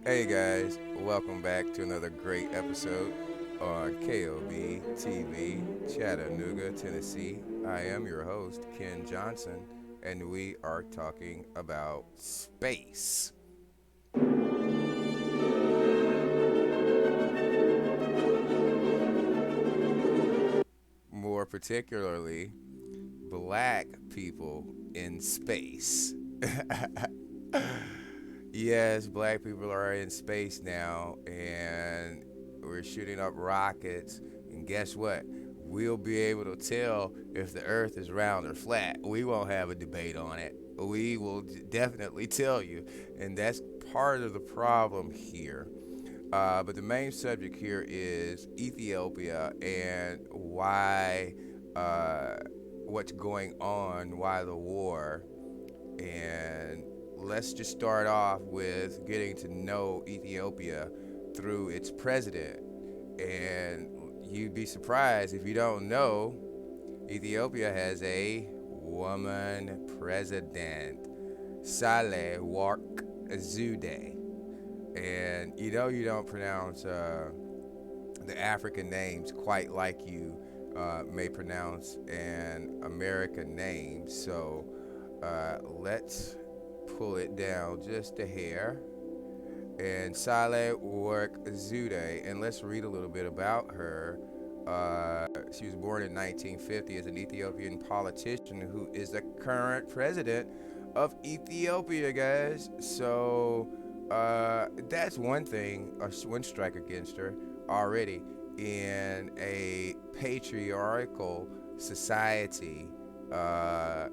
Hey guys, welcome back to another great episode on KOB TV, Chattanooga, Tennessee. I am your host, Ken Johnson, and we are talking about space. More particularly, black people in space. Yes, black people are in space now, and we're shooting up rockets. And guess what? We'll be able to tell if the Earth is round or flat. We won't have a debate on it. We will definitely tell you, and that's part of the problem here. But the main subject here is Ethiopia and why, uh, what's going on, why the war, and let's just start off with getting to know Ethiopia through its president. And you'd be surprised if you don't know, Ethiopia has a woman president, Saleh Work Zude. And you don't pronounce the African names quite like you may pronounce an American name. So let's pull it down just a hair. And Saleh Work Zude, and let's read a little bit about her. She was born in 1950 as an Ethiopian politician who is the current president of Ethiopia, guys. So that's one thing, one strike against her already in a patriarchal society. Uh,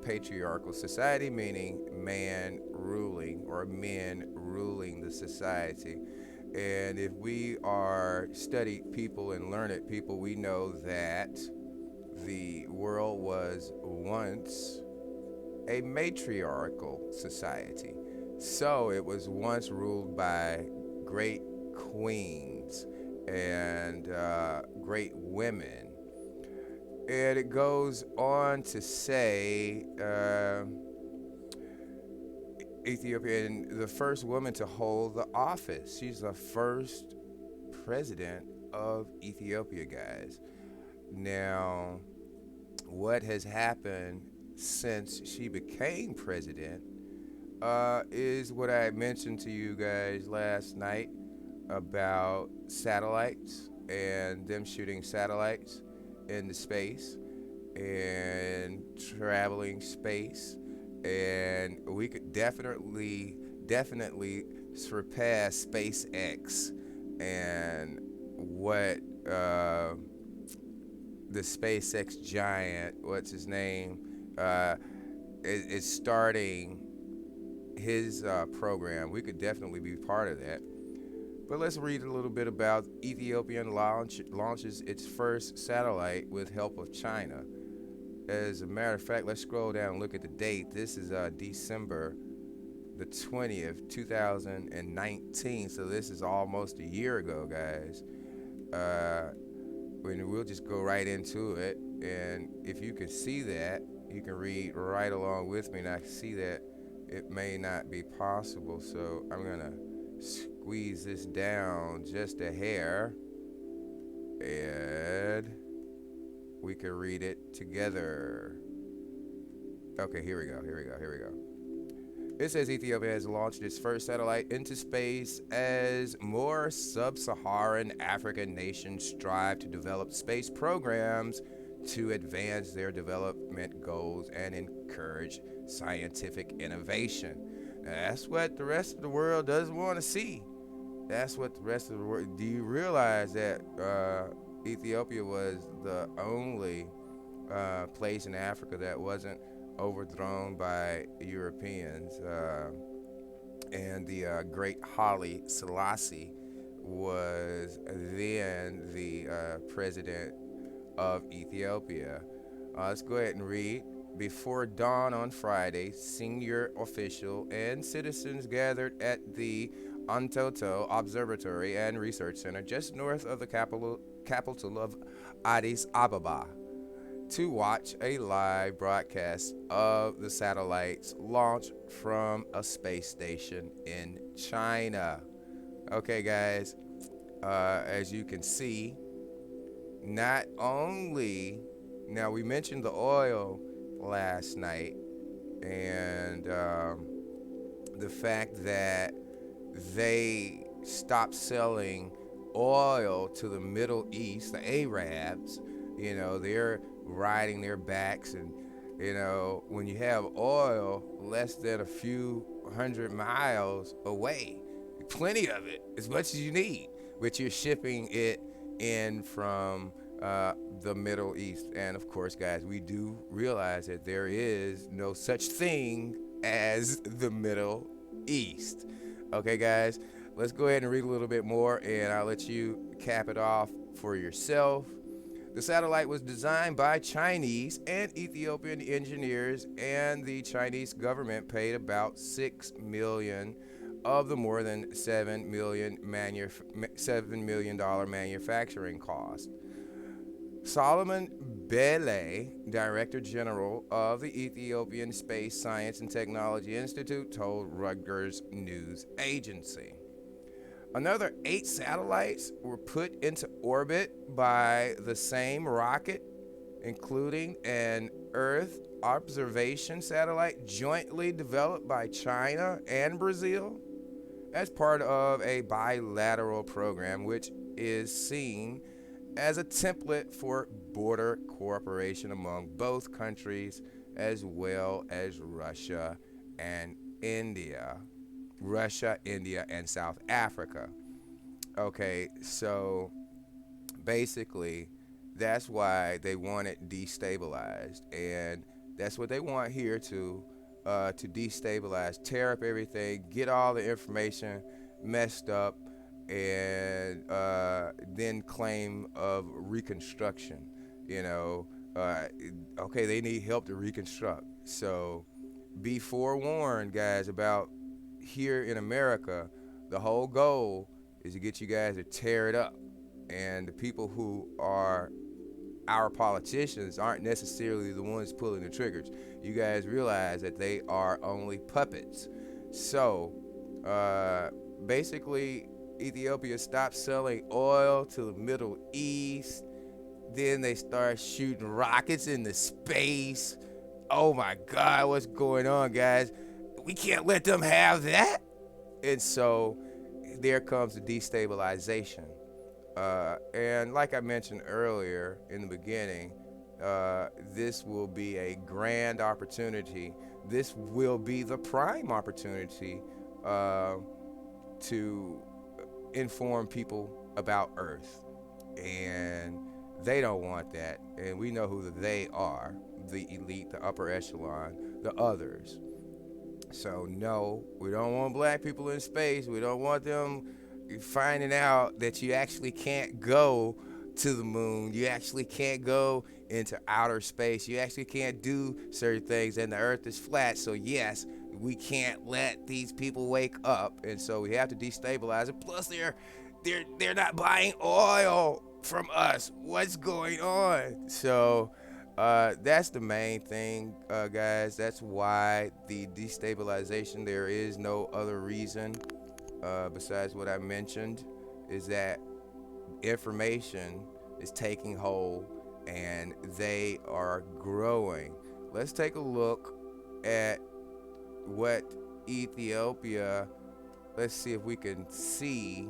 patriarchal society, meaning man ruling or men ruling the society. And if we are studied people and learned people, we know that the world was once a matriarchal society. So it was once ruled by great queens and great women. And it goes on to say Ethiopia, and the first woman to hold the office. She's the first president of Ethiopia, guys. Now, what has happened since she became president is what I mentioned to you guys last night about satellites and them shooting satellites into space and traveling space, and we could definitely surpass SpaceX and what the SpaceX giant, what's his name, is starting his program. We could definitely be part of that. But let's read a little bit about Ethiopian launches its first satellite with help of China. As a matter of fact, let's scroll down and look at the date. This is December the 20th, 2019. So this is almost a year ago, guys. When we'll just go right into it. And if you can see that, you can read right along with me. And I can see that it may not be possible. So I'm going to squeeze this down just a hair. And we can read it together. Okay, here we go. It says Ethiopia has launched its first satellite into space as more sub-Saharan African nations strive to develop space programs to advance their development goals and encourage scientific innovation. Now, that's what the rest of the world doesn't want to see. That's what the rest of the world. Do you realize that Ethiopia was the only place in Africa that wasn't overthrown by Europeans? And the great Haile Selassie was then the president of Ethiopia. Let's go ahead and read. Before dawn on Friday, senior official and citizens gathered at the Antoto Observatory and Research Center just north of the capital of Addis Ababa. to watch a live broadcast of the satellites launch from a space station in China. Okay, guys, as you can see, not only, now we mentioned the oil last night, and the fact that they stopped selling oil to the Middle East, the Arabs. They're riding their backs, and when you have oil less than a few 100 miles away, plenty of it, as much as you need, but you're shipping it in from the Middle East. And of course, guys, we do realize that there is no such thing as the Middle East. Okay, guys, let's go ahead and read a little bit more, and I'll let you cap it off for yourself. The satellite was designed by Chinese and Ethiopian engineers, and the Chinese government paid about $6 million of the more than $7 million manufacturing cost. Solomon Bele, Director General of the Ethiopian Space Science and Technology Institute, told Reuters news agency. Another 8 satellites were put into orbit by the same rocket, including an Earth observation satellite jointly developed by China and Brazil as part of a bilateral program, which is seen as a template for border cooperation among both countries, as well as Russia, India, and South Africa. Okay, so basically, that's why they want it destabilized, and that's what they want here to destabilize, tear up everything, get all the information messed up, and then claim of reconstruction. You know, okay, they need help to reconstruct. So be forewarned, guys, about here in America, the whole goal is to get you guys to tear it up. And the people who are our politicians aren't necessarily the ones pulling the triggers. You guys realize that they are only puppets. So, basically, Ethiopia stopped selling oil to the Middle East. Then they start shooting rockets into space. Oh my God, what's going on, guys? We can't let them have that. And so, there comes the destabilization. And like I mentioned earlier in the beginning, this will be a grand opportunity. This will be the prime opportunity to inform people about Earth. And they don't want that. And we know who they are: the elite, the upper echelon, the others. So, no, we don't want black people in space. We don't want them finding out that you actually can't go to the moon. You actually can't go into outer space. You actually can't do certain things, and the earth is flat. So yes, we can't let these people wake up, and so we have to destabilize it. Plus, they're not buying oil from us. What's going on? So that's the main thing, guys. That's why the destabilization. There is no other reason besides what I mentioned, is that information is taking hold and they are growing. Let's take a look at what Ethiopia, let's see if we can see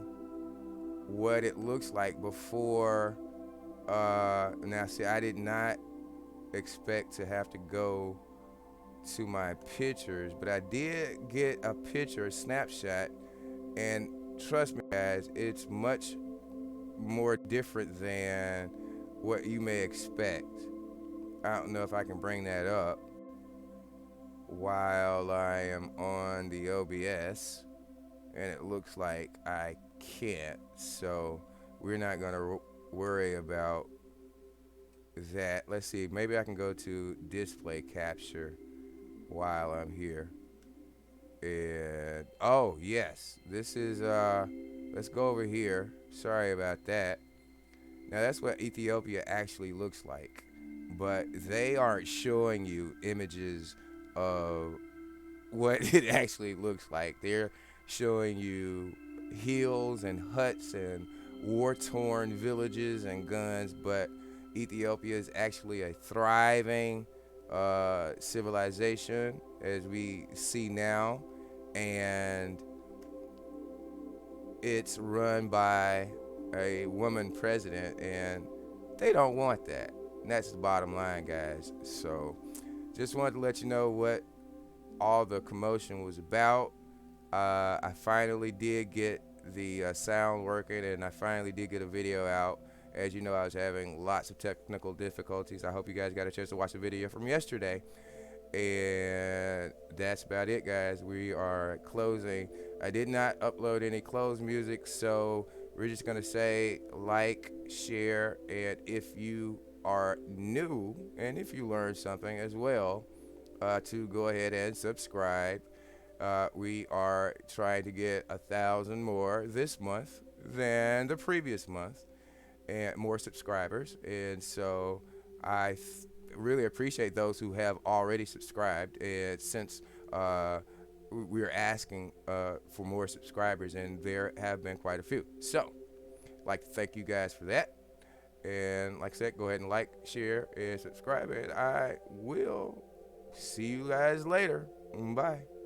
what it looks like before. Now, see, I did not expect to have to go to my pictures, but I did get a picture, a snapshot, and trust me, guys, it's much more different than what you may expect. I don't know if I can bring that up while I am on the OBS, and it looks like I can't. So we're not going to worry about that. Let's see, maybe I can go to display capture while I'm here. And oh yes, this is let's go over here. Sorry about that. Now that's what Ethiopia actually looks like but they aren't showing you images of what it actually looks like. They're showing you hills and huts and war-torn villages and guns, but Ethiopia is actually a thriving civilization, as we see now, and it's run by a woman president, and they don't want that. And that's the bottom line, guys. So just wanted to let you know what all the commotion was about. I finally did get the sound working, and I finally did get a video out. As you know, I was having lots of technical difficulties. I hope you guys got a chance to watch the video from yesterday. And that's about it, guys. We are closing. I did not upload any closed music, so we're just going to say like, share, and if you are new and if you learned something as well, to go ahead and subscribe. We are trying to get 1,000 more this month than the previous month, and more subscribers. And so really appreciate those who have already subscribed. And since we're asking for more subscribers, and there have been quite a few, so I'd like to thank you guys for that. And like I said, go ahead and like, share, and subscribe. And I will see you guys later. Bye.